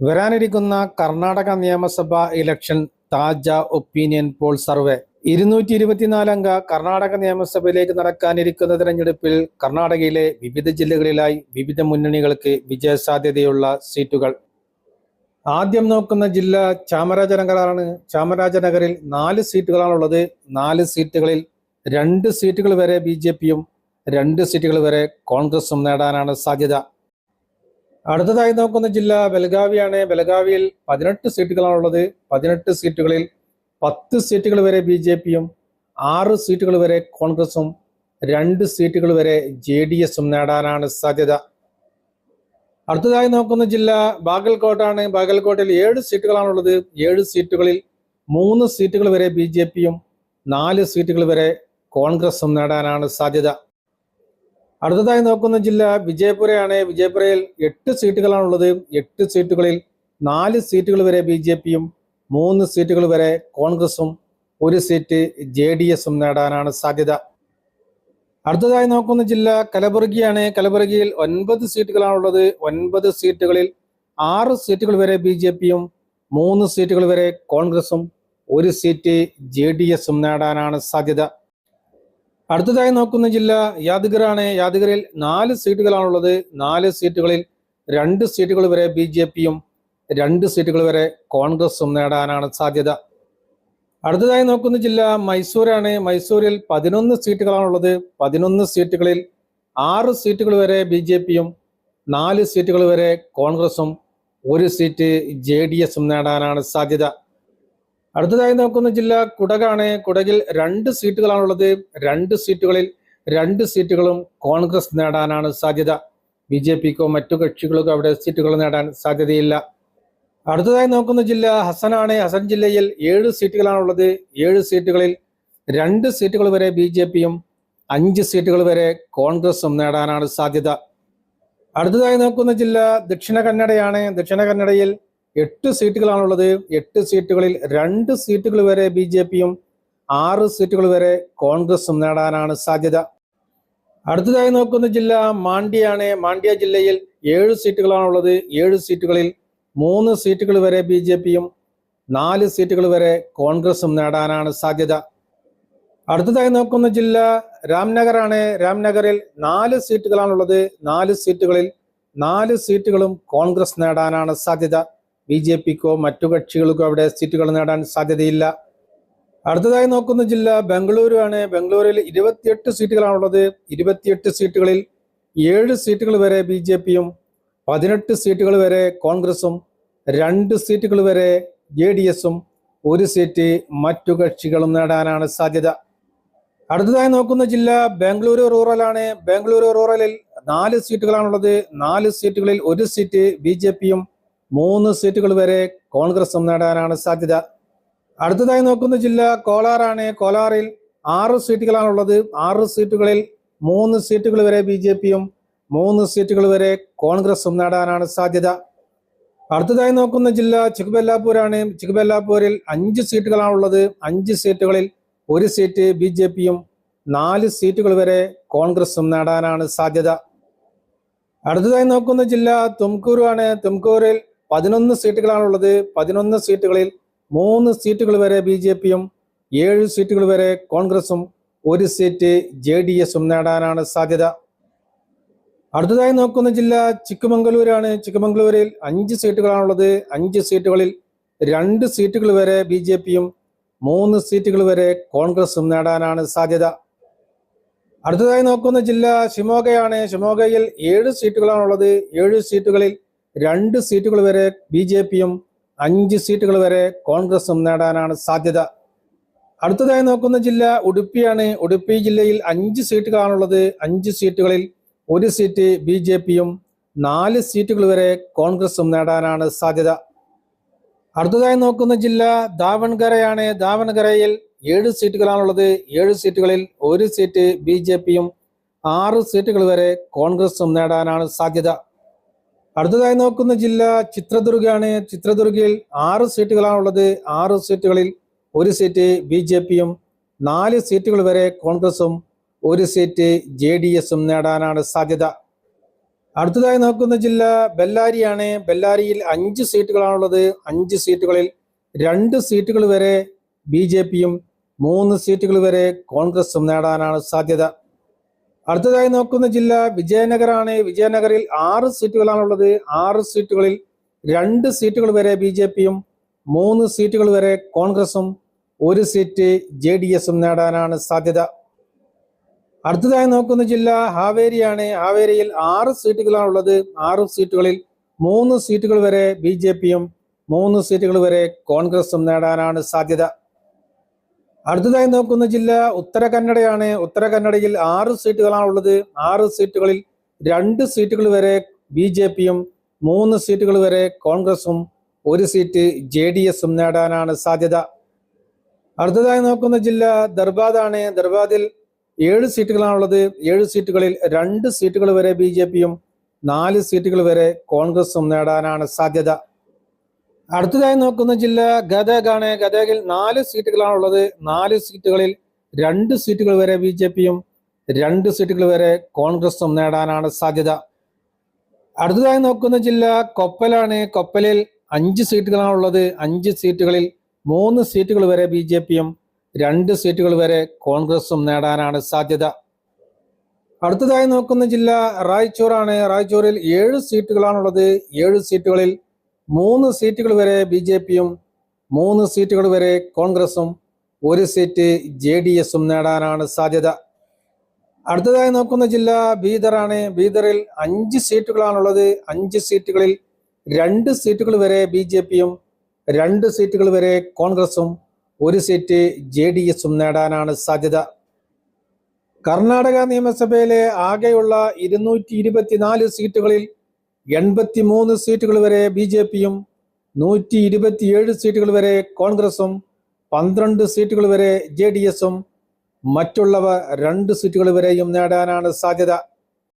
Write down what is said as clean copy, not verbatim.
വരാനിരിക്കുന്ന കർണാടക നിയമസഭാ ഇലക്ഷൻ താജ opinion poll survey 224 അംഗ കർണാടക നിയമസഭയിലേക്ക് നടക്കാനിരിക്കുന്ന തെരഞ്ഞെടുപ്പിൽ കർണാടകയിലെ വിവിധ ജില്ലകളിലായി വിവിധ മുന്നണികൾക്ക് വിജയസാധ്യതയുള്ള സീറ്റുകൾ. ആദ്യം നോക്കുന്ന ജില്ല ചാമരാജനഗറാണ്. ചാമരാജനഗറിൽ 4 സീറ്റുകളാണുള്ളത്. 4 സീറ്റുകളിൽ 2 സീറ്റുകൾ വരെ BJPയും 2 സീറ്റുകൾ വരെ കോൺഗ്രസും നേടാനാണ് സാധ്യത. അടുത്തതായി നോക്കുന്ന ജില്ല ബെലഗാവിയാണ്. ബെലഗാവിയിൽ 18 സീറ്റുകളാണുള്ളത്. 18 സീറ്റുകളിൽ 10 സീറ്റുകൾ വരെ BJPയും 6 സീറ്റുകൾ വരെ കോൺഗ്രസും 2 സീറ്റുകൾ വരെ JDSും നേടാനാണ് സാധ്യത. അടുത്തതായി നോക്കുന്ന ജില്ല ബാഗൽകോട്ടാണ്. ബാഗൽകോട്ടിൽ 7 സീറ്റുകളാണുള്ളത്. 7 സീറ്റുകളിൽ 3 സീറ്റുകൾ വരെ BJPയും 4 സീറ്റുകൾ വരെ കോൺഗ്രസും നേടാനാണ് സാധ്യത. അടുത്തതായി നോക്കുന്ന ജില്ല വിജയപുരയാണ്. വിജയപുരയിൽ 8 സീറ്റുകളാണുള്ളത്. 8 സീറ്റുകളിൽ 4 സീറ്റുകൾ വരെ BJPയും 3 സീറ്റുകൾ വരെ കോൺഗ്രസും 1 സീറ്റ് JDSും നേടാനാണ് സാധ്യത. അടുത്തതായി നോക്കുന്ന ജില്ല കലബുർഗിയാണ്. കലബുർഗിയിൽ 9 സീറ്റുകളാണുള്ളത്. 9 സീറ്റുകളിൽ 6 സീറ്റുകൾ വരെ BJPയും 3 സീറ്റുകൾ വരെ കോൺഗ്രസും 1 സീറ്റ് JDSും നേടാനാണ് സാധ്യത. അടുത്തതായി നോക്കുന്ന ജില്ല യാദഗിറാണ്. യാദഗിറിൽ 4 സീറ്റുകളാണുള്ളത്. 4 സീറ്റുകളിൽ 2 സീറ്റുകൾ വരെ BJPയും 2 സീറ്റുകൾ വരെ കോൺഗ്രസും നേടാനാണ് സാധ്യത. അടുത്തതായി നോക്കുന്ന ജില്ല മൈസൂരാണ്. മൈസൂരിൽ 11 സീറ്റുകളാണുള്ളത്. 11 സീറ്റുകളിൽ 6 സീറ്റുകൾ വരെ BJPയും 4 സീറ്റുകൾ വരെ കോൺഗ്രസും 1 സീറ്റ് JDSും നേടാനാണ് സാധ്യത. അടുത്തതായി നോക്കുന്ന ജില്ല കുടകാണ്. കുടകിൽ 2 സീറ്റുകളാണുള്ളത്. 2 സീറ്റുകളിൽ 2 സീറ്റുകളും കോൺഗ്രസ് നേടാനാണ് സാധ്യത. BJPക്കോ മറ്റു കക്ഷികൾക്കോ അവിടെ സീറ്റുകൾ നേടാൻ സാധ്യതയില്ല. അടുത്തതായി നോക്കുന്ന ജില്ല ഹസനാണ്. ഹസൻ ജില്ലയിൽ 7 സീറ്റുകളാണുള്ളത്. 7 സീറ്റുകളിൽ 2 സീറ്റുകൾ വരെ BJPയും 5 സീറ്റുകൾ വരെ കോൺഗ്രസും നേടാനാണ് സാധ്യത. അടുത്തതായി നോക്കുന്ന ജില്ല ദക്ഷിണ കന്നഡയാണ്. ദക്ഷിണ കന്നഡയിൽ 8 സീറ്റുകളാണുള്ളത്. 8 സീറ്റുകളിൽ 2 സീറ്റുകൾ വരെ BJPയും 6 സീറ്റുകൾ വരെ കോൺഗ്രസും നേടാനാണ് സാധ്യത. അടുത്തതായി നോക്കുന്ന ജില്ല മാണ്ഡ്യയാണ്. മാണ്ഡ്യ ജില്ലയിൽ 7 സീറ്റുകളാണുള്ളത്. 7 സീറ്റുകളിൽ 3 സീറ്റുകൾ വരെ BJPയും 4 സീറ്റുകൾ വരെ കോൺഗ്രസും നേടാനാണ് സാധ്യത. അടുത്തതായി നോക്കുന്ന ജില്ല രാംനഗറാണ്. രാംനഗറിൽ 4 സീറ്റുകളാണുള്ളത്. 4 സീറ്റുകളിൽ 4 സീറ്റുകളും കോൺഗ്രസ് നേടാനാണ് സാധ്യത. BJPക്കോ മറ്റു കക്ഷികൾക്കോ അവിടെ സീറ്റുകൾ നേടാൻ സാധ്യതയില്ല. അടുത്തതായി നോക്കുന്ന ജില്ല ബംഗളൂരു ആണ്. ബംഗളൂരിൽ 28 സീറ്റുകളാണുള്ളത്. 28 സീറ്റുകളിൽ 7 സീറ്റുകൾ വരെ BJPയും 18 സീറ്റുകൾ വരെ കോൺഗ്രസും 2 സീറ്റുകൾ വരെ JDSും 1 സീറ്റ് മറ്റു കക്ഷികളും നേടാനാണ് സാധ്യത. അടുത്തതായി നോക്കുന്ന ജില്ല ബാംഗ്ലൂരു റൂറലാണ്. ബാംഗ്ലൂരു റൂറലിൽ 4 സീറ്റുകളാണുള്ളത്. 4 സീറ്റുകളിൽ 1 സീറ്റ് BJPയും 3 സീറ്റുകൾ വരെ കോൺഗ്രസും നേടാനാണ് സാധ്യത. അടുത്തതായി നോക്കുന്ന ജില്ല കോലാറാണ്. കോലാറിൽ 6 സീറ്റുകളാണുള്ളത്. 6 സീറ്റുകളിൽ 3 സീറ്റുകൾ വരെ BJPയും 3 സീറ്റുകൾ വരെ കോൺഗ്രസും നേടാനാണ് സാധ്യത. അടുത്തതായി നോക്കുന്ന ജില്ല ചിക്ബല്ലാപൂരാണ്. ചിക്ബല്ലാപൂരിൽ 5 സീറ്റുകളാണുള്ളത്. 5 സീറ്റുകളിൽ 1 സീറ്റ് BJPയും 4 സീറ്റുകൾ വരെ കോൺഗ്രസും നേടാനാണ് സാധ്യത. അടുത്തതായി നോക്കുന്ന ജില്ല തുംകൂരു ആണ്. തുംകൂരിൽ 11 സീറ്റുകളാണുള്ളത്. 11 സീറ്റുകളിൽ 3 സീറ്റുകൾ വരെ BJPയും 7 സീറ്റുകൾ വരെ കോൺഗ്രസും 1 സീറ്റ് JDSും നേടാനാണ് സാധ്യത. അടുത്തതായി നോക്കുന്ന ജില്ല ചിക്കമംഗളൂരാണ്. ചിക്കമംഗളൂരിൽ 5 സീറ്റുകളാണുള്ളത്. 5 സീറ്റുകളിൽ 2 സീറ്റുകൾ വരെ BJPയും 3 സീറ്റുകൾ വരെ കോൺഗ്രസും നേടാനാണ് സാധ്യത. അടുത്തതായി നോക്കുന്ന ജില്ല ഷിമോഗയാണ്. ഷിമോഗയിൽ 7 സീറ്റുകളാണുള്ളത്. 7 സീറ്റുകളിൽ 2 സീറ്റുകൾ വരെ BJPയും 5 സീറ്റുകൾ വരെ കോൺഗ്രസും നേടാനാണ് സാധ്യത. അടുത്തതായി നോക്കുന്ന ജില്ല ഉടുപ്പിയാണ്. ഉടുപ്പി ജില്ലയിൽ 5 സീറ്റുകളാണുള്ളത്. 5 സീറ്റുകളിൽ 1 സീറ്റ് BJPയും 4 സീറ്റുകൾ വരെ കോൺഗ്രസും നേടാനാണ് സാധ്യത. അടുത്തതായി നോക്കുന്ന ജില്ല ദാവൺഗരയാണ്. ദാവൺഗരയിൽ 7 സീറ്റുകളാണുള്ളത്. 7 സീറ്റുകളിൽ 1 സീറ്റ് BJPയും 6 സീറ്റുകൾ വരെ കോൺഗ്രസും നേടാനാണ് സാധ്യത. അടുത്തതായി നോക്കുന്ന ജില്ല ചിത്രദുർഗാണ്. ചിത്രദുർഗയിൽ 6 സീറ്റുകളാണുള്ളത്. 6 സീറ്റുകളിൽ 1 സീറ്റ് BJPയും 4 സീറ്റുകൾ വരെ കോൺഗ്രസും 1 സീറ്റ് JDSും നേടാനാണ് സാധ്യത. അടുത്തതായി നോക്കുന്ന ജില്ല ബെല്ലാരിയാണ്. ബെല്ലാരിയിൽ 5 സീറ്റുകളാണുള്ളത്. 5 സീറ്റുകളിൽ 2 സീറ്റുകൾ വരെ BJPയും 3 സീറ്റുകൾ വരെ കോൺഗ്രസും നേടാനാണ് സാധ്യത. അടുത്തതായി നോക്കുന്ന ജില്ല വിജയനഗറാണ്. വിജയനഗറിൽ 6 സീറ്റുകളാണുള്ളത്. 6 സീറ്റുകളിൽ 2 സീറ്റുകൾ വരെ BJPയും 3 സീറ്റുകൾ വരെ കോൺഗ്രസും 1 സീറ്റ് JDSും നേടാനാണ് സാധ്യത. അടുത്തതായി നോക്കുന്ന ജില്ല ഹാവേരിയാണ്. ഹാവേരിയിൽ 6 സീറ്റുകളാണുള്ളത്. 6 സീറ്റുകളിൽ 3 സീറ്റുകൾ വരെ BJPയും 3 സീറ്റുകൾ വരെ കോൺഗ്രസും നേടാനാണ് സാധ്യത. അടുത്തതായി നോക്കുന്ന ജില്ല ഉത്തര കന്നഡയാണ്. ഉത്തര കന്നഡയിൽ 6 സീറ്റുകളാണുള്ളത്. 6 സീറ്റുകളിൽ 2 സീറ്റുകൾ വരെ BJPയും 3 സീറ്റുകൾ വരെ കോൺഗ്രസും 1 സീറ്റ് JDSും നേടാനാണ് സാധ്യത. അടുത്തതായി നോക്കുന്ന ജില്ല ധർബാദാണ്. ധർബാദിൽ 7 സീറ്റുകളാണുള്ളത്. 7 സീറ്റുകളിൽ 2 സീറ്റുകൾ വരെ BJPയും 4 സീറ്റുകൾ വരെ കോൺഗ്രസും നേടാനാണ് സാധ്യത. അടുത്തതായി നോക്കുന്ന ജില്ല ഗദഗാണ്. ഗദഗിൽ 4 സീറ്റുകളാണുള്ളത്. 4 സീറ്റുകളിൽ 2 സീറ്റുകൾ വരെ BJPയും 2 സീറ്റുകൾ വരെ കോൺഗ്രസും നേടാനാണ് സാധ്യത. അടുത്തതായി നോക്കുന്ന ജില്ല കൊപ്പലാണ്. കൊപ്പലിൽ 5 സീറ്റുകളാണുള്ളത്. 5 സീറ്റുകളിൽ 3 സീറ്റുകൾ വരെ BJPയും 2 സീറ്റുകൾ വരെ കോൺഗ്രസും നേടാനാണ് സാധ്യത. അടുത്തതായി നോക്കുന്ന ജില്ല റായ്ചൂറാണ്. റായ്ചൂരിൽ 7 സീറ്റുകളാണുള്ളത്. 7 സീറ്റുകളിൽ 3 സീറ്റുകൾ വരെ BJPയും 3 സീറ്റുകൾ വരെ കോൺഗ്രസും 1 സീറ്റ് JDSും നേടാനാണ് സാധ്യത. അടുത്തതായി നോക്കുന്ന ജില്ല ബീദറാണ്. ബീദറിൽ 5 സീറ്റുകളാണുള്ളത്. 5 സീറ്റുകളിൽ 2 സീറ്റുകൾ വരെ BJPയും 2 സീറ്റുകൾ വരെ കോൺഗ്രസും 1 സീറ്റ് JDSും നേടാനാണ് സാധ്യത. കർണാടക നിയമസഭയിലെ ആകെയുള്ള 224 സീറ്റുകളിൽ 83 സീറ്റുകൾ വരെ BJPയും 127 സീറ്റുകൾ വരെ കോൺഗ്രസും 12 സീറ്റുകൾ വരെ JDSും മറ്റുള്ളവ 2 സീറ്റുകൾ വരെയും നേടാനാണ് സാധ്യത.